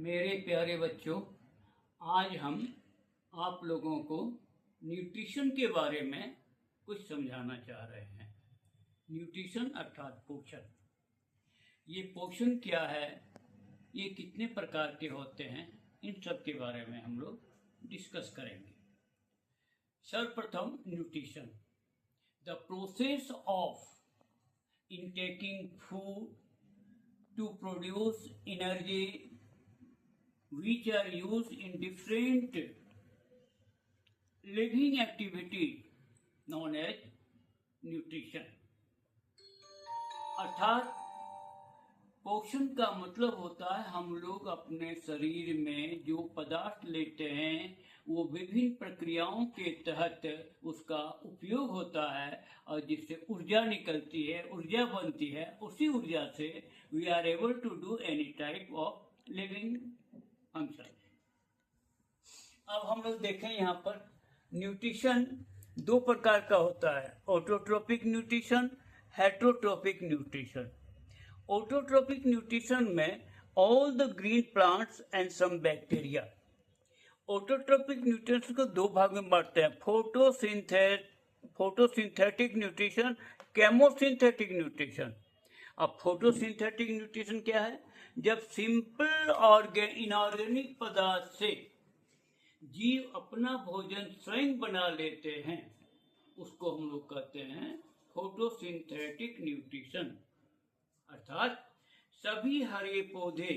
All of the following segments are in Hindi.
मेरे प्यारे बच्चों, आज हम आप लोगों को न्यूट्रिशन के बारे में कुछ समझाना चाह रहे हैं। न्यूट्रिशन अर्थात पोषण। ये पोषण क्या है, ये कितने प्रकार के होते हैं, इन सब के बारे में हम लोग डिस्कस करेंगे। सर्वप्रथम nutrition, the process of intaking food to produce energy which are used in different living activities known as nutrition। अर्थात पोषण का मतलब होता है हम लोग अपने शरीर में जो पदार्थ लेते हैं वो विभिन्न प्रक्रियाओं के तहत उसका उपयोग होता है और जिससे ऊर्जा निकलती है, ऊर्जा बनती है। उसी ऊर्जा से we are able to do any type of living function. अब हम लोग देखें यहाँ पर न्यूट्रिशन दो प्रकार का होता है, autotrophic nutrition, heterotrophic nutrition. Autotrophic nutrition में all the green plants and some bacteria. Autotrophic nutrition को दो भाग में बांटते हैं, फोटोसिंथेटिक न्यूट्रिशन, केमोसिंथेटिक न्यूट्रिशन। अब फोटोसिंथेटिक न्यूट्रिशन क्या है? जब सिंपल इनऑर्गेनिक पदार्थ से जीव अपना भोजन स्वयं बना लेते हैं, उसको हम लोग कहते हैं फोटोसिंथेटिक न्यूट्रिशन। अर्थात सभी हरे पौधे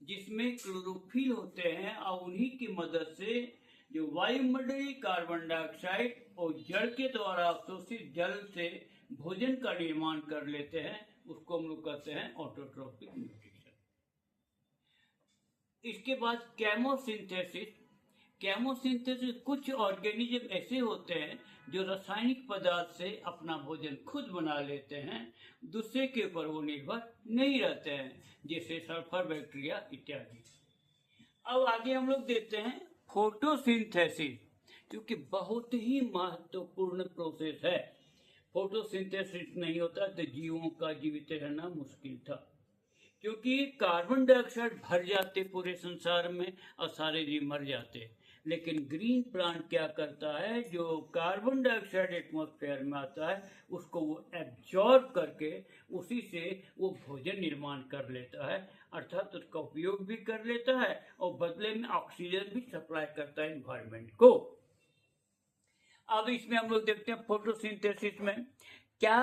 जिसमें क्लोरोफिल होते हैं और उन्हीं की मदद से जो वायुमंडलीय कार्बन डाइऑक्साइड और जल के द्वारा अवशोषित जल से भोजन का निर्माण कर लेते हैं, उसको हम लोग कहते हैं ऑटोट्रोपिक न्यूट्रिशन। इसके बाद केमोसिंथेसिस। केमोसिंथेसिस कुछ ऑर्गेनिज्म ऐसे होते हैं जो रासायनिक पदार्थ से अपना भोजन खुद बना लेते हैं, दूसरे के ऊपर वो निर्भर नहीं रहते हैं, जैसे सल्फर बैक्टीरिया इत्यादि। अब आगे हम लोग देखते हैं फोटोसिंथेसिस, क्योंकि बहुत ही महत्वपूर्ण प्रोसेस है। फोटोसिंथेसिस नहीं होता तो जीवों का जीवित रहना मुश्किल था, क्योंकि कार्बन डाइऑक्साइड भर जाते पूरे संसार में और सारे जीव मर जाते। लेकिन ग्रीन प्लांट क्या करता है, जो कार्बन डाइऑक्साइड एटमॉस्फेयर में आता है उसको वो एब्जॉर्ब करके उसी से वो भोजन निर्माण कर लेता है, अर्थात उसका उपयोग भी कर लेता है और बदले में ऑक्सीजन भी सप्लाई करता है एनवायरनमेंट को। अब इसमें हम लोग देखते हैं फोटोसिंथेसिस में क्या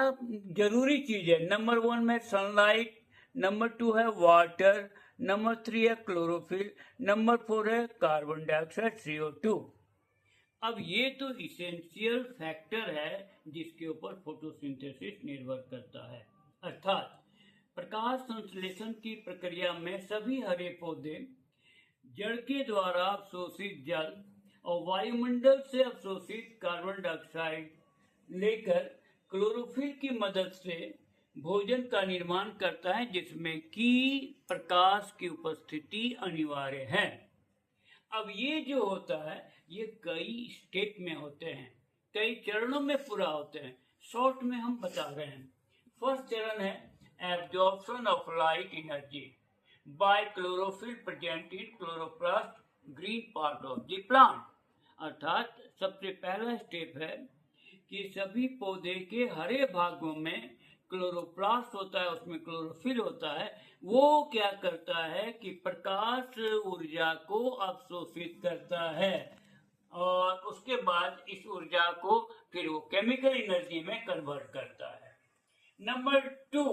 जरूरी चीज है। नंबर 1 में सनलाइट, नंबर 2 है वाटर, नंबर 3 है क्लोरोफिल, नंबर 4 है कार्बन डाइऑक्साइड CO2। अब ये तो इसेंशियल फैक्टर है जिसके ऊपर फोटोसिंथेसिस निर्भर करता है। अर्थात प्रकाश संश्लेषण की प्रक्रिया में सभी हरे पौधे जड़ के द्वारा अवशोषित जल और वायुमंडल से अवशोषित कार्बन डाइऑक्साइड लेकर क्लोरोफिल की मदद से भोजन का निर्माण करता है, जिसमें कि प्रकाश की उपस्थिति अनिवार्य है। अब ये जो होता है ये कई स्टेप में होते हैं, कई चरणों में पूरा होते हैं। शॉर्ट में हम बता रहे हैं। फर्स्ट चरण है absorption of light energy by chlorophyll present in chloroplast green part of the plant. अर्थात सबसे पहला स्टेप है कि सभी पौधे के हरे भागों में क्लोरोप्लास्ट होता है, उसमें क्लोरोफिल होता है। वो क्या करता है कि प्रकाश ऊर्जा को अवशोषित करता है और उसके बाद इस ऊर्जा को फिर वो केमिकल एनर्जी में कन्वर्ट करता है। Number 2,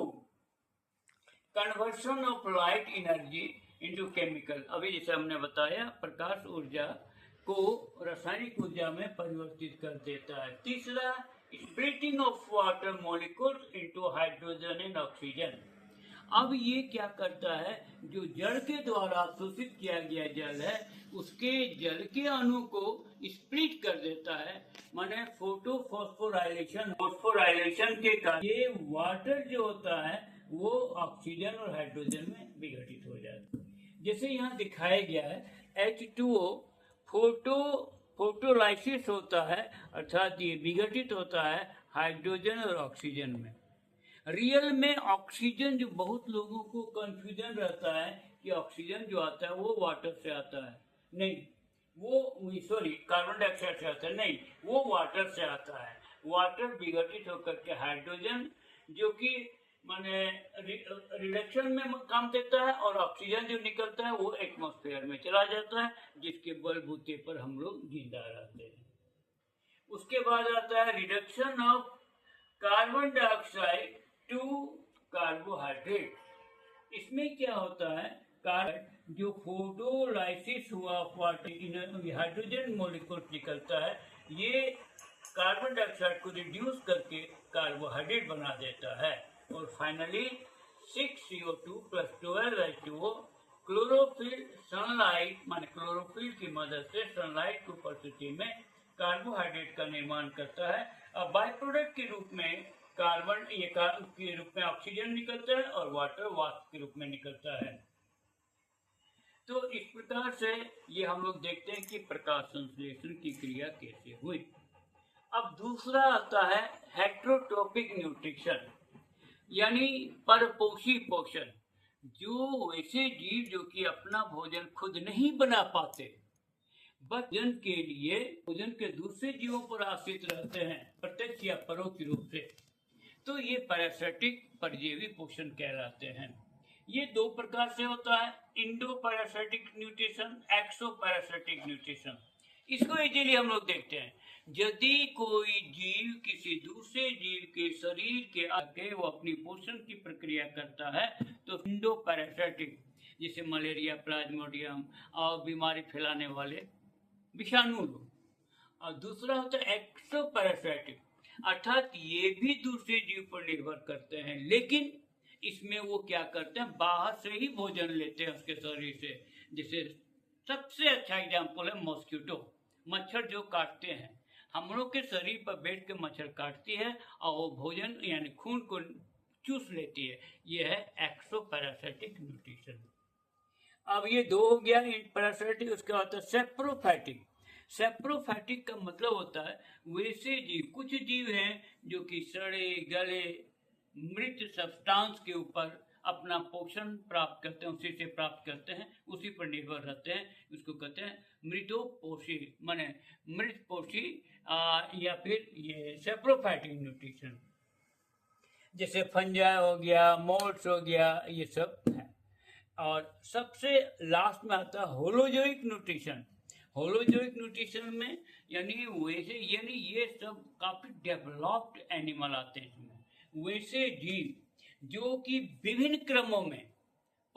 conversion of light energy into chemical. अभी जैसे हमने बताया, प्रकाश ऊर्जा को रासायनिक ऊर्जा में परिवर्तित कर देता है। तीसरा, splitting of water molecules into hydrogen and oxygen. अब ये क्या करता है, जो जल के द्वारा अवशोषित किया गया जल है उसके जल के अणु को स्प्लिट कर देता है, माने फोस्फोराइलेशन के कारण ये वाटर जो होता है वो ऑक्सीजन और हाइड्रोजन में विघटित हो जाता है। जैसे यहाँ दिखाया गया है H2O फोटोलाइसिस होता है, अर्थात ये विघटित होता है हाइड्रोजन और ऑक्सीजन में। रियल में ऑक्सीजन, जो बहुत लोगों को कंफ्यूजन रहता है कि ऑक्सीजन जो आता है वो वाटर से आता है, नहीं, वो सॉरी कार्बन डाइऑक्साइड से आता है, नहीं, वो वाटर से आता है। वाटर विघटित होकर के हाइड्रोजन जो कि माने रिडक्शन में काम देता है और ऑक्सीजन जो निकलता है वो एटमॉस्फेयर में चला जाता है, जिसके बलबूते पर हम लोग जिंदा रहते हैं। उसके बाद आता है reduction of carbon dioxide to carbohydrate. इसमें क्या होता है, कार्बन जो फोटोलाइसिस हुआ हाइड्रोजन मॉलिक्यूल निकलता है, ये कार्बन डाइऑक्साइड को रिड्यूस करके कार्बोहाइड्रेट बना देता है। और finally 6CO2 + 12H2O chlorophyll sunlight माने क्लोरोफिल की मदद से सनलाइट की उपस्थिति में कार्बोहाइड्रेट का निर्माण करता है। अब बाय प्रोडक्ट के रूप में कार्बन के रूप में ऑक्सीजन निकलता है और वाटर वाष्प के रूप में निकलता है। तो इस प्रकार से ये हम लोग देखते हैं कि प्रकाश संश्लेषण की क्रिया कैसे हुई। अब दूसरा आता है हेट्रोट्रोपिक न्यूट्रिशन, यानी परपोषी पोषण। जो वैसे जीव जो कि अपना भोजन खुद नहीं बना पाते, भोजन के लिए भोजन के दूसरे जीवों पर आश्रित रहते हैं, प्रत्यक्ष या परोक्ष रूप से, तो ये पैरासिटिक परजीवी पोषण कहलाते हैं। ये दो प्रकार से होता है, इंडो पैरासिटिक न्यूट्रिशन, एक्सो पैरासिटिक न्यूट्रिशन। इसको इजीली हम लोग देखते हैं। यदि कोई जीव किसी दूसरे जीव के शरीर के आगे वो अपनी पोषण की प्रक्रिया करता है तो इंडो पैरासिटिक, जैसे मलेरिया, प्लाज्मोडियम और बीमारी फैलाने वाले विषाणु लोग। और दूसरा होता है एक्सो पैरासिटिक, अर्थात ये भी दूसरे जीव पर निर्भर करते हैं, लेकिन इसमें वो क्या करते हैं, बाहर से ही भोजन लेते हैं उसके शरीर से। जैसे सबसे अच्छा एग्जाम्पल है मॉस्किटो, मच्छर जो काटते हैं, हम लोग के शरीर पर बैठ के मच्छर काटती है और वो भोजन यानी खून को चूस लेती है। ये है एक्सो पैरासिटिक न्यूट्रिशन। अब ये दो हो गया पैरासिटिक। उसके बाद सेप्रोफाइटिक। सेप्रोफाइटिक का मतलब होता है वैसे जीव, कुछ जीव हैं जो कि सड़े गले मृत सब्सटेंस के ऊपर अपना पोषण प्राप्त करते हैं, उसी से प्राप्त करते हैं, उसी पर निर्भर रहते हैं। उसको कहते हैं मृतोपोषी, माने मृतपोषी या फिर ये सेप्रोफाइटिक न्यूट्रिशन। जैसे फंजाई हो गया, मोल्ड्स हो गया, ये सब है। और सबसे लास्ट में आता है होलोजोइक न्यूट्रिशन। होलोजोइक न्यूट्रिशन में यानी वैसे यानी ये सब काफी डेवलप्ड एनिमल आते हैं इसमें, वैसे जीव जो कि विभिन्न क्रमों में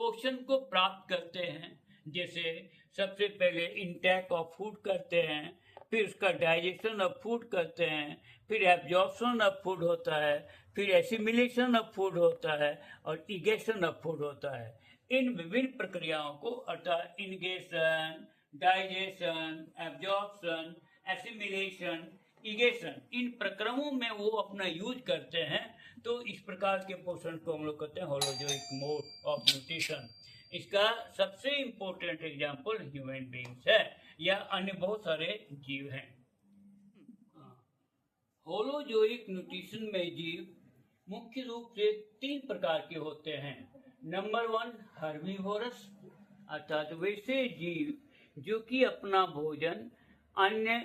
पोषण को प्राप्त करते हैं। जैसे सबसे पहले इंटेक ऑफ फूड करते हैं, फिर उसका डाइजेशन ऑफ फूड करते हैं, फिर एब्जॉर्प्शन ऑफ फूड होता है, फिर एसिमिलेशन ऑफ फूड होता है और इगेशन ऑफ फूड होता है। इन विभिन्न प्रक्रियाओं को अर्थात इनगेशन, डाइजेशन, एब्जॉर्प्शन, एसिमिलेशन, इगेशन, इन प्रक्रमों में वो अपना यूज करते हैं। तो इस प्रकार के पोषण को हम लोग कहते हैं होलोजोइक मोड ऑफ न्यूट्रिशन। इसका सबसे इम्पोर्टेंट एग्जाम्पल ह्यूमन बींग्स है या अन्य बहुत सारे जीव हैं। होलोजोइक न्यूट्रिशन में जीव मुख्य रूप से 3 प्रकार के होते हैं। नंबर 1 हर्बीवोरस, अर्थात वैसे जीव जो कि अपना भोजन अन्य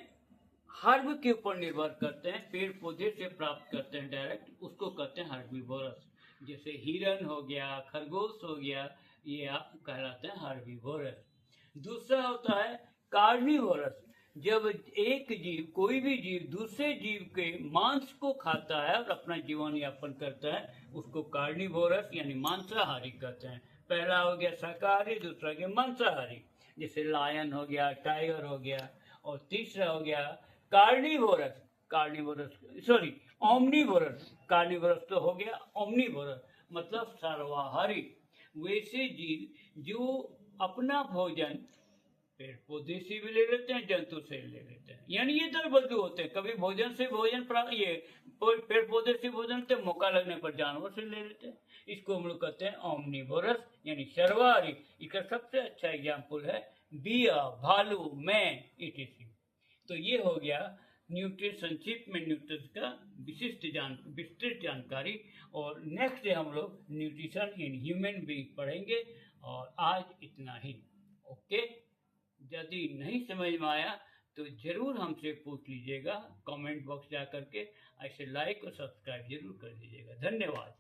हर्ब के ऊपर निर्भर करते हैं, पेड़ पौधे से प्राप्त करते हैं डायरेक्ट, उसको कहते हैं हर्बीवोरस। जैसे हिरन हो गया, खरगोश हो गया, ये कहलाते हैं हर्बीवोरस। दूसरा होता है कार्निवोरस, जब एक जीव, कोई भी जीव दूसरे जीव के मांस को खाता है और अपना जीवन यापन करता है, उसको कार्निवोरस यानी मांसाहारी कहते हैं। पहला हो गया शाकाहारी, दूसरा हो गया मांसाहारी, जैसे लायन हो गया, टाइगर हो गया। और तीसरा हो गया कार्निवोरस, ओमनिवोरस। कार्निवोरस तो हो गया, ओमनिवोरस मतलब सर्वाहारी, वैसे जीव जो अपना भोजन पेड़ पौधे से भी ले लेते हैं, जंतु से ले लेते हैं, यानी ये दल बदलू होते हैं। कभी भोजन से भोजन प्राप्त, ये पेड़ पौधे से भोजन से, मौका लगने पर जानवर से ले लेते हैं। इसको हम लोग कहते हैं ओमनिवोरस यानी सर्वाहारी। इसका सबसे अच्छा एग्जाम्पल है बिया, भालू, मैन, इत्यादि। तो ये हो गया न्यूट्रिशन, संक्षिप्त में न्यूट्रिशन का विस्तृत जानकारी। और नेक्स्ट डे हम लोग न्यूट्रिशन इन ह्यूमन बीइंग पढ़ेंगे और आज इतना ही। ओके, यदि नहीं समझ में आया तो ज़रूर हमसे पूछ लीजिएगा कमेंट बॉक्स जा करके। ऐसे लाइक और सब्सक्राइब जरूर कर दीजिएगा। धन्यवाद।